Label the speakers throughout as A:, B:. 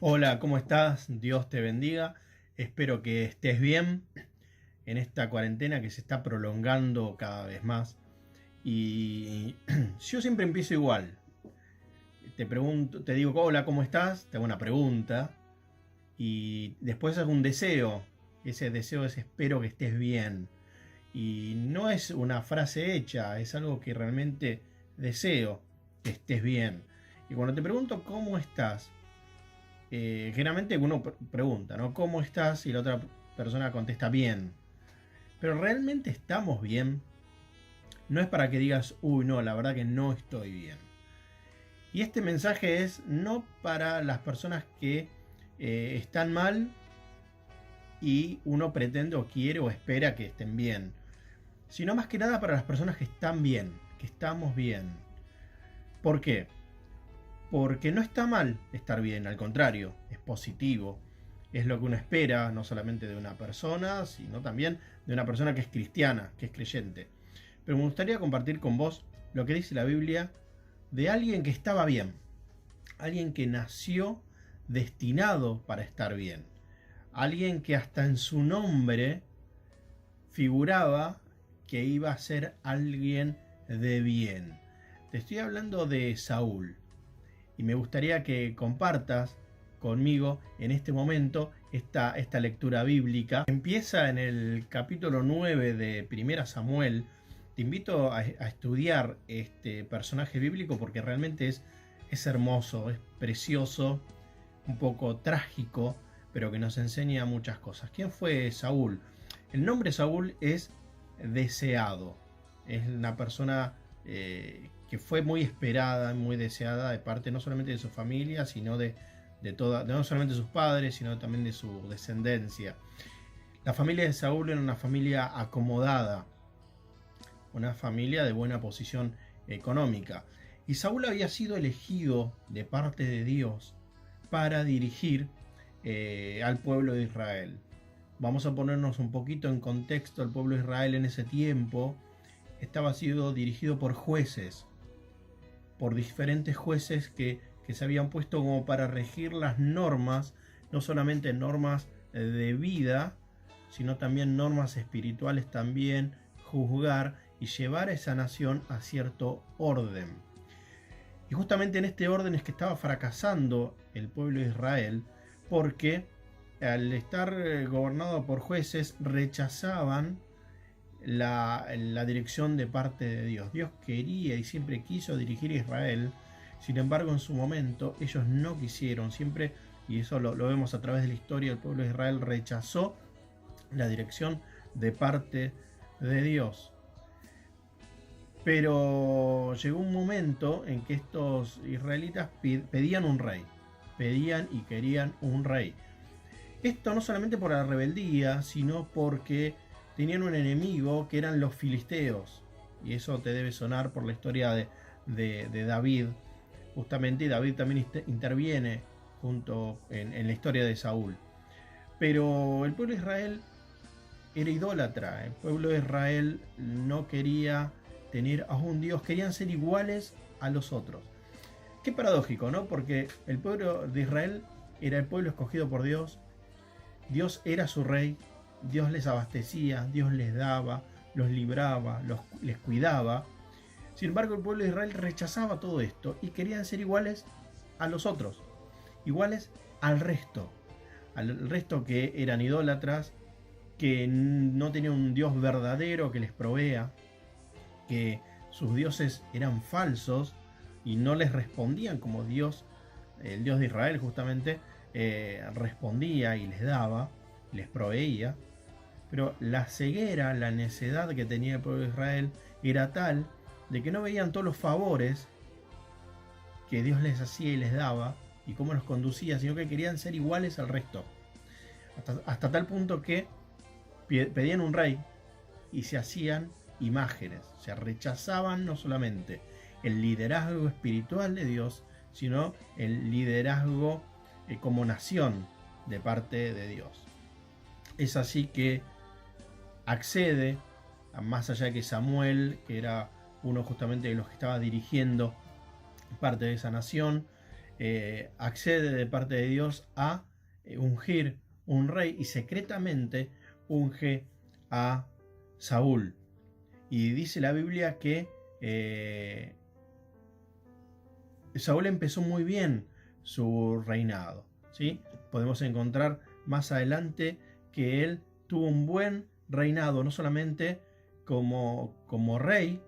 A: Hola, ¿cómo estás? Dios te bendiga. Espero que estés bien en esta cuarentena que se está prolongando cada vez más. Y yo siempre empiezo igual. Te pregunto, te digo, hola, ¿cómo estás? Te hago una pregunta y después hago un deseo. Ese deseo es espero que estés bien. Y no es una frase hecha, es algo que realmente deseo que estés bien. Y cuando te pregunto cómo estás, generalmente uno pregunta, ¿no? ¿Cómo estás? Y la otra persona contesta bien. Pero realmente estamos bien. No es para que digas, uy, no, la verdad que no estoy bien. Y este mensaje es no para las personas que están mal y uno pretende o quiere o espera que estén bien, sino más que nada para las personas que están bien, que estamos bien. ¿Por qué? Porque no está mal estar bien, al contrario, es positivo. Es lo que uno espera, no solamente de una persona, sino también de una persona que es cristiana, que es creyente. Pero me gustaría compartir con vos lo que dice la Biblia de alguien que estaba bien, alguien que nació destinado para estar bien, alguien que hasta en su nombre figuraba que iba a ser alguien de bien. Te estoy hablando de Saúl. Y me gustaría que compartas conmigo en este momento esta lectura bíblica. Empieza en el capítulo 9 de Primera Samuel. Te invito a estudiar este personaje bíblico porque realmente es hermoso, es precioso, un poco trágico, pero que nos enseña muchas cosas. ¿Quién fue Saúl? El nombre Saúl es deseado. Es una persona que fue muy esperada, muy deseada de parte no solamente de su familia, sino no solamente de sus padres, sino también de su descendencia. La familia de Saúl era una familia acomodada, una familia de buena posición económica. Y Saúl había sido elegido de parte de Dios para dirigir al pueblo de Israel. Vamos a ponernos un poquito en contexto. El pueblo de Israel en ese tiempo estaba siendo dirigido por jueces, por diferentes jueces que se habían puesto como para regir las normas, no solamente normas de vida, sino también normas espirituales, también juzgar y llevar a esa nación a cierto orden. Y justamente en este orden es que estaba fracasando el pueblo de Israel, porque al estar gobernado por jueces rechazaban la dirección de parte de Dios. Dios quería y siempre quiso dirigir a Israel, sin embargo en su momento ellos no quisieron, siempre, y eso lo vemos a través de la historia, el pueblo de Israel rechazó la dirección de parte de Dios. Pero llegó un momento en que estos israelitas pedían un rey, pedían y querían un rey. Esto no solamente por la rebeldía, sino porque tenían un enemigo que eran los filisteos. Y eso te debe sonar por la historia de David. Justamente David también interviene junto en la historia de Saúl. Pero el pueblo de Israel era idólatra. El pueblo de Israel no quería tener a un Dios, querían ser iguales a los otros. Qué paradójico, ¿no? Porque el pueblo de Israel era el pueblo escogido por Dios. Dios era su rey, Dios les abastecía, Dios les daba, los libraba, les cuidaba. Sin embargo, el pueblo de Israel rechazaba todo esto y querían ser iguales a los otros, iguales al resto que eran idólatras, que no tenían un Dios verdadero que les provea, que sus dioses eran falsos y no les respondían como Dios, el Dios de Israel justamente, respondía y les daba, les proveía. Pero la ceguera, la necedad que tenía el pueblo de Israel era tal de que no veían todos los favores que Dios les hacía y les daba y cómo los conducía, sino que querían ser iguales al resto. Hasta tal punto que pedían un rey y se hacían imágenes, se rechazaban no solamente el liderazgo espiritual de Dios, sino el liderazgo como nación de parte de Dios. Es así que accede, más allá de que Samuel, que era uno justamente de los que estaba dirigiendo parte de esa nación, accede de parte de Dios a ungir un rey y secretamente unge a Saúl. Y dice la Biblia que Saúl empezó muy bien su reinado, ¿sí? Podemos encontrar más adelante que él tuvo un buen reinado, no solamente como rey,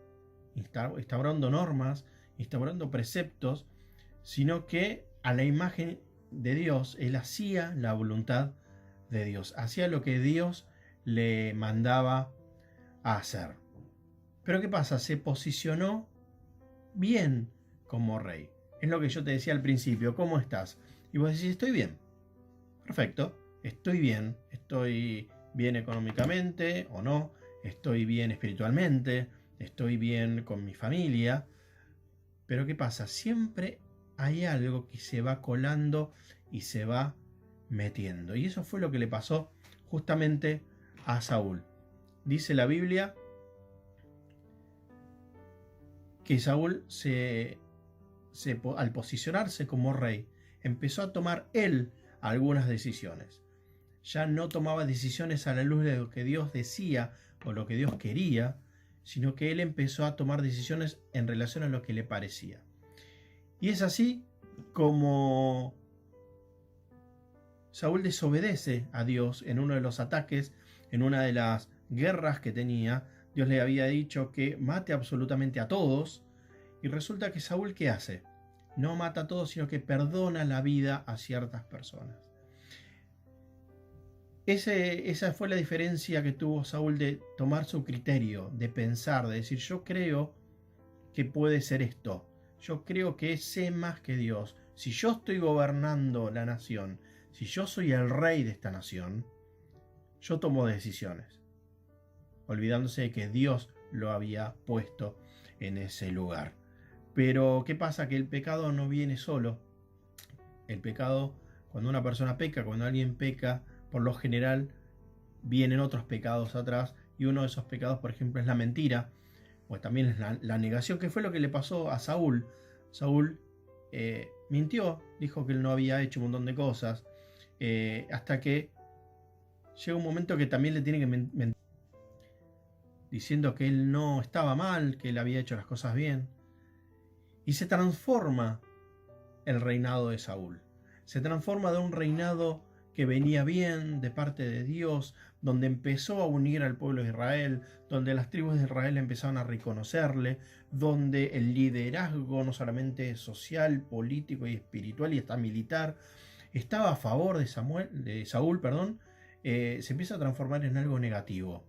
A: instaurando normas, instaurando preceptos, sino que a la imagen de Dios, él hacía la voluntad de Dios, hacía lo que Dios le mandaba a hacer. Pero ¿qué pasa? Se posicionó bien como rey. Es lo que yo te decía al principio, ¿cómo estás? Y vos decís, estoy bien. Perfecto, estoy bien económicamente o no, estoy bien espiritualmente, estoy bien con mi familia. Pero ¿qué pasa? Siempre hay algo que se va colando y se va metiendo. Y eso fue lo que le pasó justamente a Saúl. Dice la Biblia que Saúl al posicionarse como rey, empezó a tomar él algunas decisiones. Ya no tomaba decisiones a la luz de lo que Dios decía o lo que Dios quería, sino que él empezó a tomar decisiones en relación a lo que le parecía. Y es así como Saúl desobedece a Dios en uno de los ataques, en una de las guerras que tenía. Dios le había dicho que mate absolutamente a todos. Y resulta que Saúl, ¿qué hace? No mata a todos, sino que perdona la vida a ciertas personas. Esa fue la diferencia que tuvo Saúl de tomar su criterio, de pensar, de decir, yo creo que puede ser esto. Yo creo que sé más que Dios. Si yo estoy gobernando la nación, si yo soy el rey de esta nación, yo tomo decisiones, olvidándose de que Dios lo había puesto en ese lugar. Pero ¿qué pasa? Que el pecado no viene solo. El pecado, cuando una persona peca, cuando alguien peca, por lo general vienen otros pecados atrás, y uno de esos pecados, por ejemplo, es la mentira, o también es la negación, que fue lo que le pasó a Saúl. Saúl mintió, dijo que él no había hecho un montón de cosas, hasta que llega un momento que también le tiene que mentir, diciendo que él no estaba mal, que él había hecho las cosas bien. Y se transforma el reinado de Saúl. Se transforma de un reinado que venía bien de parte de Dios, donde empezó a unir al pueblo de Israel, donde las tribus de Israel empezaron a reconocerle, donde el liderazgo, no solamente social, político y espiritual y hasta militar, estaba a favor de Saúl, se empieza a transformar en algo negativo.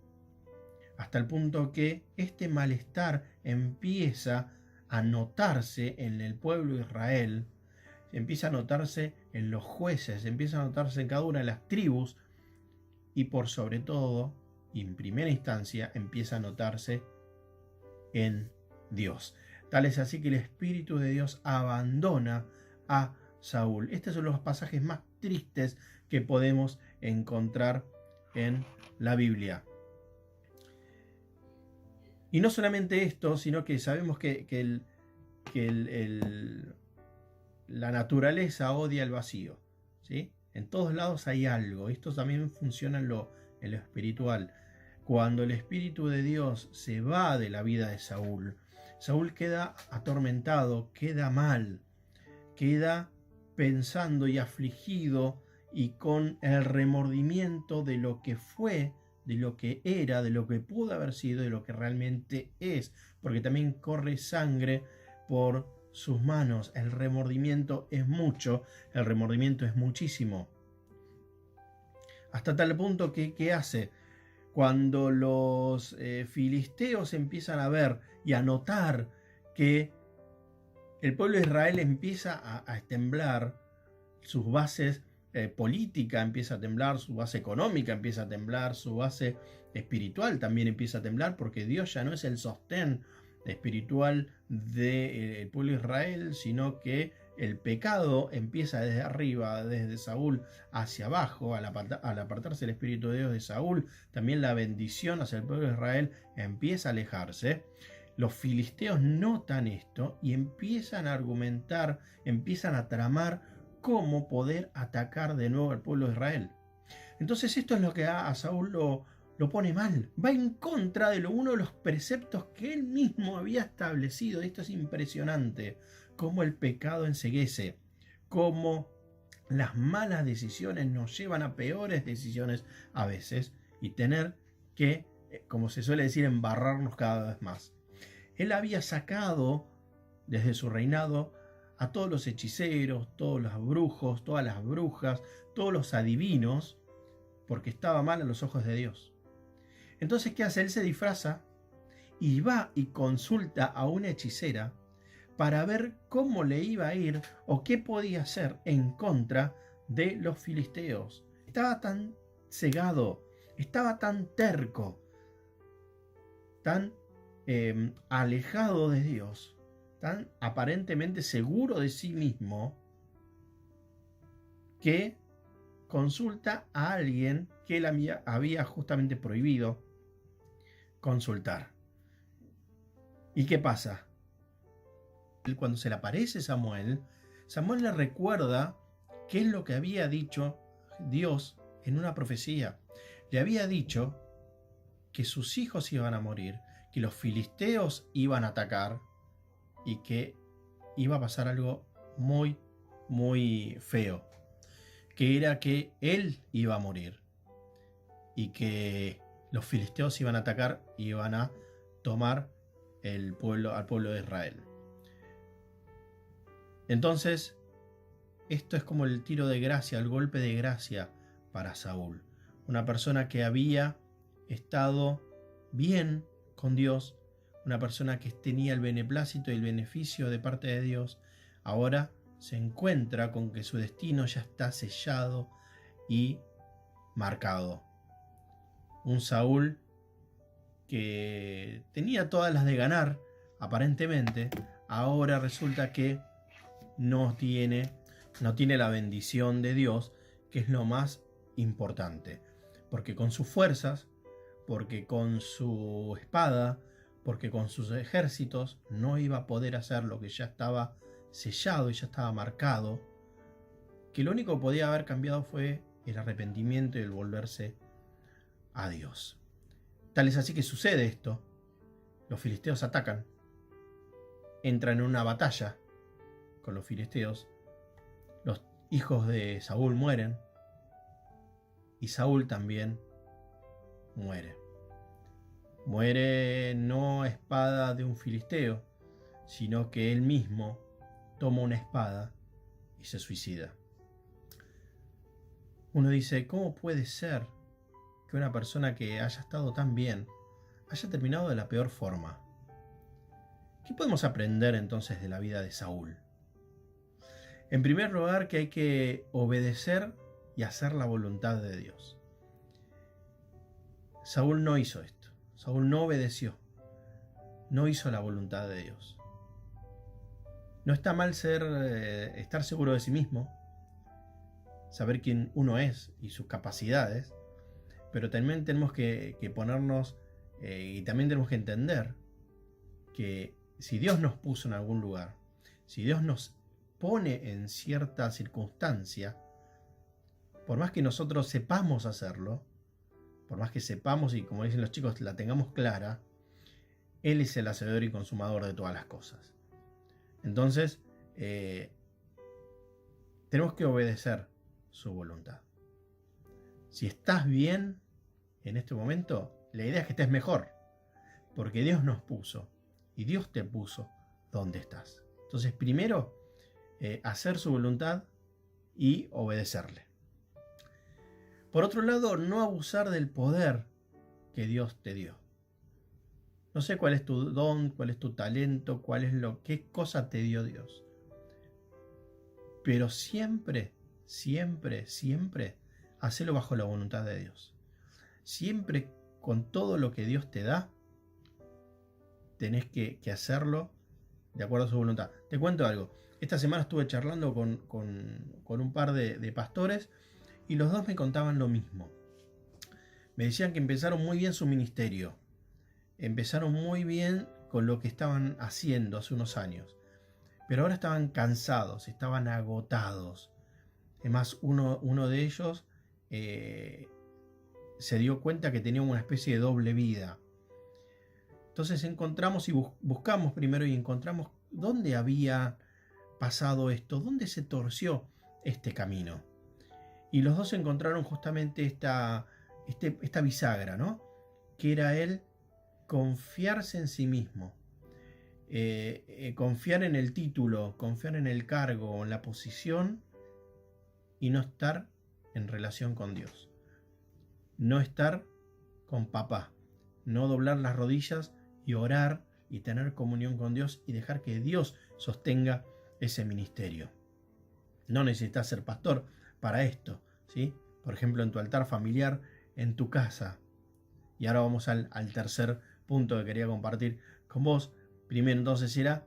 A: Hasta el punto que este malestar empieza a notarse en el pueblo de Israel, empieza a notarse en los jueces, empieza a notarse en cada una de las tribus y por sobre todo, y en primera instancia, empieza a notarse en Dios. Tal es así que el Espíritu de Dios abandona a Saúl. Estos son los pasajes más tristes que podemos encontrar en la Biblia. Y no solamente esto, sino que sabemos que la naturaleza odia el vacío, ¿sí? En todos lados hay algo. Esto también funciona en lo espiritual. Cuando el Espíritu de Dios se va de la vida de Saúl, Saúl queda atormentado, queda mal, queda pensando y afligido y con el remordimiento de lo que fue, de lo que era, de lo que pudo haber sido, de lo que realmente es, porque también corre sangre por sus manos. El remordimiento es mucho, el remordimiento es muchísimo. Hasta tal punto que, ¿qué hace? Cuando los filisteos empiezan a ver y a notar que el pueblo de Israel empieza a temblar, sus bases política empieza a temblar, su base económica empieza a temblar, su base espiritual también empieza a temblar, porque Dios ya no es el sostén espiritual del pueblo de Israel, sino que el pecado empieza desde arriba, desde Saúl hacia abajo. Al apartarse el Espíritu de Dios de Saúl, también la bendición hacia el pueblo de Israel empieza a alejarse. Los filisteos notan esto y empiezan a argumentar, empiezan a tramar cómo poder atacar de nuevo al pueblo de Israel. Entonces esto es lo que a Saúl lo pone mal. Va en contra de uno de los preceptos que él mismo había establecido. Esto es impresionante. Cómo el pecado enceguece. Cómo las malas decisiones nos llevan a peores decisiones a veces. Y tener que, como se suele decir, embarrarnos cada vez más. Él había sacado desde su reinado a todos los hechiceros, todos los brujos, todas las brujas, todos los adivinos, porque estaba mal a los ojos de Dios. Entonces, ¿qué hace? Él se disfraza y va y consulta a una hechicera para ver cómo le iba a ir o qué podía hacer en contra de los filisteos. Estaba tan cegado, estaba tan terco, tan alejado de Dios, tan aparentemente seguro de sí mismo, que consulta a alguien que él había justamente prohibido consultar. ¿Y qué pasa? Cuando se le aparece Samuel, Samuel le recuerda qué es lo que había dicho Dios en una profecía. Le había dicho que sus hijos iban a morir, que los filisteos iban a atacar y que iba a pasar algo muy, muy feo, que era que él iba a morir y que los filisteos iban a atacar y iban a tomar al pueblo de Israel. Entonces, esto es como el tiro de gracia, el golpe de gracia para Saúl. Una persona que había estado bien con Dios, una persona que tenía el beneplácito y el beneficio de parte de Dios, ahora se encuentra con que su destino ya está sellado y marcado. Un Saúl que tenía todas las de ganar, aparentemente, ahora resulta que no tiene la bendición de Dios, que es lo más importante. Porque con sus fuerzas, porque con su espada, porque con sus ejércitos no iba a poder hacer lo que ya estaba sellado y ya estaba marcado, que lo único que podía haber cambiado fue el arrepentimiento y el volverse a Dios. Tal es así que sucede esto. Los filisteos atacan, entran en una batalla con los filisteos, los hijos de Saúl mueren y Saúl también muere. Muere no a espada de un filisteo, sino que él mismo toma una espada y se suicida. Uno dice, ¿cómo puede ser que una persona que haya estado tan bien haya terminado de la peor forma? ¿Qué podemos aprender entonces de la vida de Saúl? En primer lugar, que hay que obedecer y hacer la voluntad de Dios. Saúl no hizo esto. Saúl no obedeció. No hizo la voluntad de Dios. No está mal estar seguro de sí mismo, saber quién uno es y sus capacidades, pero también tenemos que ponernos y también tenemos que entender que si Dios nos puso en algún lugar, si Dios nos pone en cierta circunstancia, por más que nosotros sepamos hacerlo, por más que sepamos y como dicen los chicos la tengamos clara, Él es el hacedor y consumador de todas las cosas. Entonces tenemos que obedecer su voluntad. Si estás bien en este momento, la idea es que estés mejor, porque Dios nos puso y Dios te puso donde estás. Entonces primero hacer su voluntad y obedecerle. Por otro lado, no abusar del poder que Dios te dio. No sé cuál es tu don, cuál es tu talento, qué cosa te dio Dios. Pero siempre, siempre, siempre, hacelo bajo la voluntad de Dios. Siempre con todo lo que Dios te da, tenés que hacerlo de acuerdo a su voluntad. Te cuento algo. Esta semana estuve charlando con un par de pastores y los dos me contaban lo mismo. Me decían que empezaron muy bien su ministerio. Empezaron muy bien con lo que estaban haciendo hace unos años. Pero ahora estaban cansados, estaban agotados. Además, uno de ellos se dio cuenta que tenía una especie de doble vida. Entonces encontramos y buscamos primero y encontramos dónde había pasado esto, dónde se torció este camino. Y los dos encontraron justamente esta bisagra, ¿no? Que era el confiarse en sí mismo, confiar en el título, confiar en el cargo, en la posición y no estar en relación con Dios. No estar con papá, no doblar las rodillas y orar y tener comunión con Dios y dejar que Dios sostenga ese ministerio. No necesitas ser pastor para esto, ¿sí? Por ejemplo, en tu altar familiar, en tu casa. Y ahora vamos al tercer punto que quería compartir con vos. Primero entonces era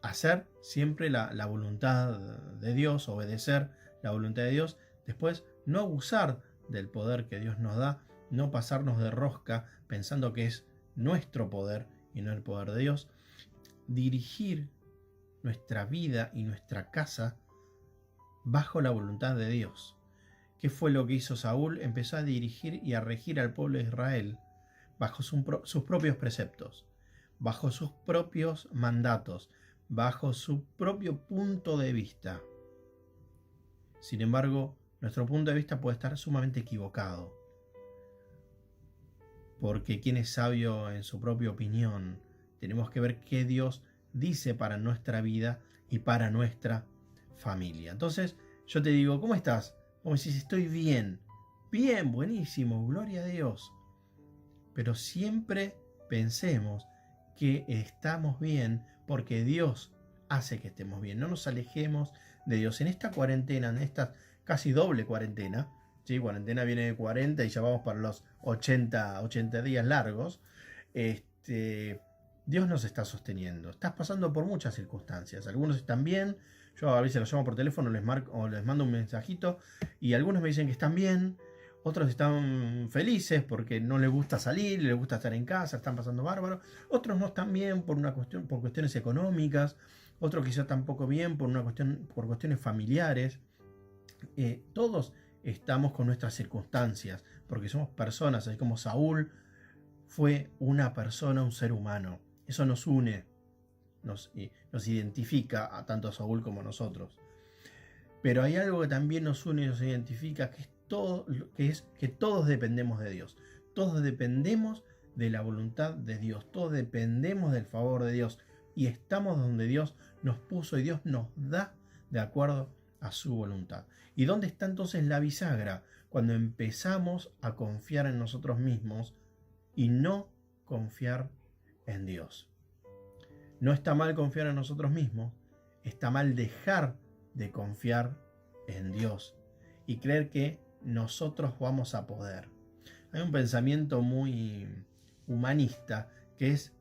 A: hacer siempre la voluntad de Dios, obedecer la voluntad de Dios. Después, no abusar del poder que Dios nos da, no pasarnos de rosca pensando que es nuestro poder y no el poder de Dios. Dirigir nuestra vida y nuestra casa bajo la voluntad de Dios. ¿Qué fue lo que hizo Saúl? Empezó a dirigir y a regir al pueblo de Israel bajo sus propios preceptos, bajo sus propios mandatos, bajo su propio punto de vista. Sin embargo, nuestro punto de vista puede estar sumamente equivocado, porque quien es sabio en su propia opinión, tenemos que ver qué Dios dice para nuestra vida y para nuestra familia. Entonces, yo te digo, ¿cómo estás? Como decís, estoy bien. Bien, buenísimo, gloria a Dios. Pero siempre pensemos que estamos bien porque Dios hace que estemos bien. No nos alejemos de Dios. En esta cuarentena, en esta casi doble cuarentena, ¿sí? Cuarentena viene de 40 y ya vamos para los 80 días largos. Dios nos está sosteniendo. Estás pasando por muchas circunstancias. Algunos están bien. Yo a veces los llamo por teléfono o les mando un mensajito y algunos me dicen que están bien. Otros están felices porque no les gusta salir, les gusta estar en casa, están pasando bárbaro. Otros no están bien por cuestiones económicas. Otros quizás tampoco bien por cuestiones familiares. Todos estamos con nuestras circunstancias porque somos personas, así como Saúl fue una persona, un ser humano. Eso nos une, nos identifica a tanto a Saúl como a nosotros. Pero hay algo que también nos une y nos identifica, que es que todos dependemos de Dios. Todos dependemos de la voluntad de Dios. Todos dependemos del favor de Dios. Y estamos donde Dios nos puso y Dios nos da de acuerdo a su voluntad. ¿Y dónde está entonces la bisagra? Cuando empezamos a confiar en nosotros mismos y no confiar en Dios. No está mal confiar en nosotros mismos, está mal dejar de confiar en Dios y creer que nosotros vamos a poder. Hay un pensamiento muy humanista que es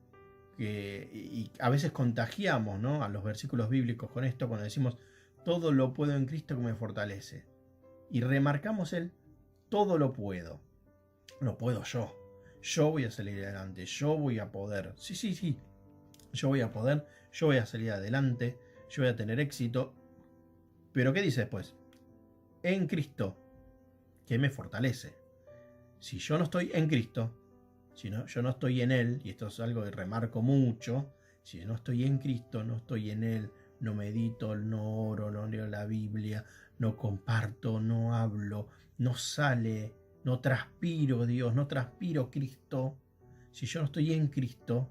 A: que, y a veces contagiamos, ¿no?, a los versículos bíblicos con esto cuando decimos todo lo puedo en Cristo que me fortalece. Y remarcamos el todo lo puedo yo. Yo voy a salir adelante, yo voy a poder. Sí. Yo voy a poder, yo voy a salir adelante, yo voy a tener éxito. Pero ¿qué dice después? En Cristo, que me fortalece. Si yo no estoy en Cristo, si no, yo no estoy en Él, y esto es algo que remarco mucho, si no estoy en Cristo, no estoy en Él, no medito, no oro, no leo la Biblia, no comparto, no hablo, no sale, no transpiro Dios, no transpiro Cristo. Si yo no estoy en Cristo,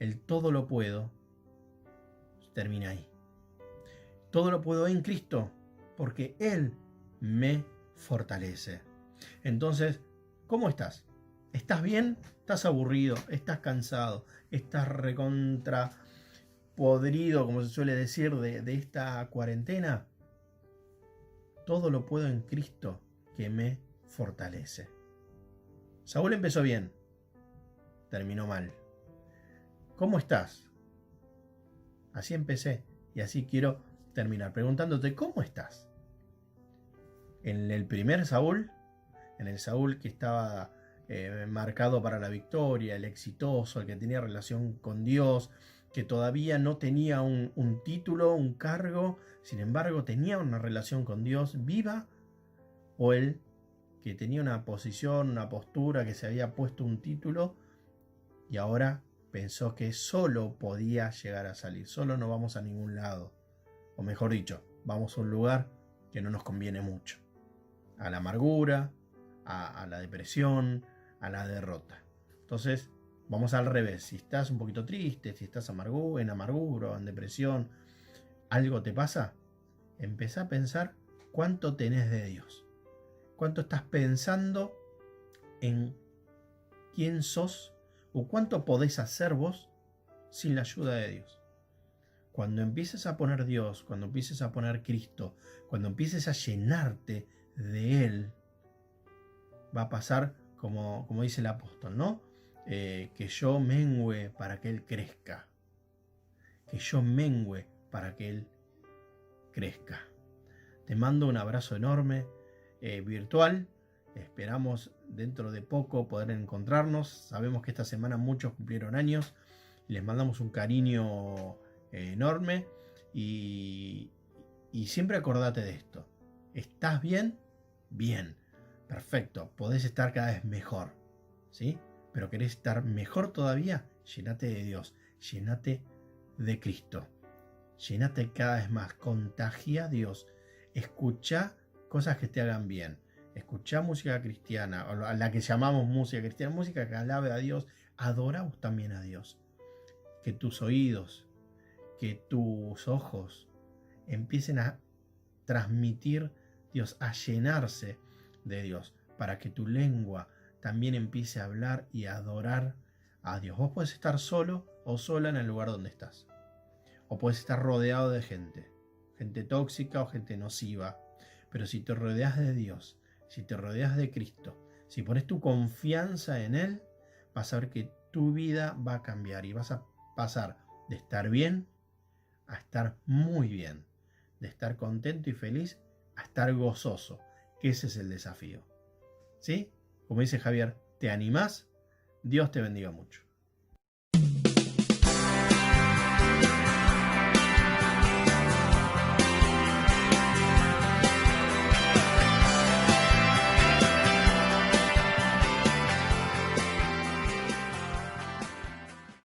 A: el todo lo puedo termina ahí. Todo lo puedo en Cristo porque Él me fortalece. Entonces, ¿cómo estás? ¿Estás bien? ¿Estás aburrido? ¿Estás cansado? ¿Estás recontra podrido, como se suele decir, de esta cuarentena? Todo lo puedo en Cristo que me fortalece. Saúl empezó bien, terminó mal. ¿Cómo estás? Así empecé y así quiero terminar preguntándote ¿cómo estás? En el primer Saúl, en el Saúl que estaba marcado para la victoria, el exitoso, el que tenía relación con Dios, que todavía no tenía un título, un cargo, sin embargo tenía una relación con Dios viva, o el que tenía una posición, una postura, que se había puesto un título y ahora pensó que solo podía llegar a salir, solo no vamos a ningún lado, o mejor dicho, vamos a un lugar que no nos conviene mucho, a la amargura, a la depresión, a la derrota. Entonces vamos al revés, si estás un poquito triste, si estás en amargura o en depresión, algo te pasa, empezá a pensar cuánto tenés de Dios, cuánto estás pensando en quién sos o cuánto podés hacer vos sin la ayuda de Dios. Cuando empieces a poner Dios, cuando empieces a poner Cristo, cuando empieces a llenarte de Él, va a pasar como dice el apóstol, ¿no? Que yo mengüe para que Él crezca. Que yo mengüe para que Él crezca. Te mando un abrazo enorme, virtual. Esperamos dentro de poco poder encontrarnos. Sabemos que esta semana muchos cumplieron años. Les mandamos un cariño enorme. Y siempre acordate de esto. ¿Estás bien? Bien. Perfecto. Podés estar cada vez mejor. ¿Sí? Pero querés estar mejor todavía. Llénate de Dios. Llénate de Cristo. Llénate cada vez más. Contagia a Dios. Escucha cosas que te hagan bien. Escuchá música cristiana, a la que llamamos música cristiana, música que alabe a Dios. Adora vos también a Dios. Que tus oídos, que tus ojos empiecen a transmitir Dios, a llenarse de Dios, para que tu lengua también empiece a hablar y a adorar a Dios. Vos podés estar solo o sola en el lugar donde estás. O podés estar rodeado de gente tóxica o gente nociva. Pero si te rodeas de Dios, si te rodeas de Cristo, si pones tu confianza en Él, vas a ver que tu vida va a cambiar y vas a pasar de estar bien a estar muy bien, de estar contento y feliz a estar gozoso, que ese es el desafío. ¿Sí? Como dice Javier, ¿te animás? Dios te bendiga mucho.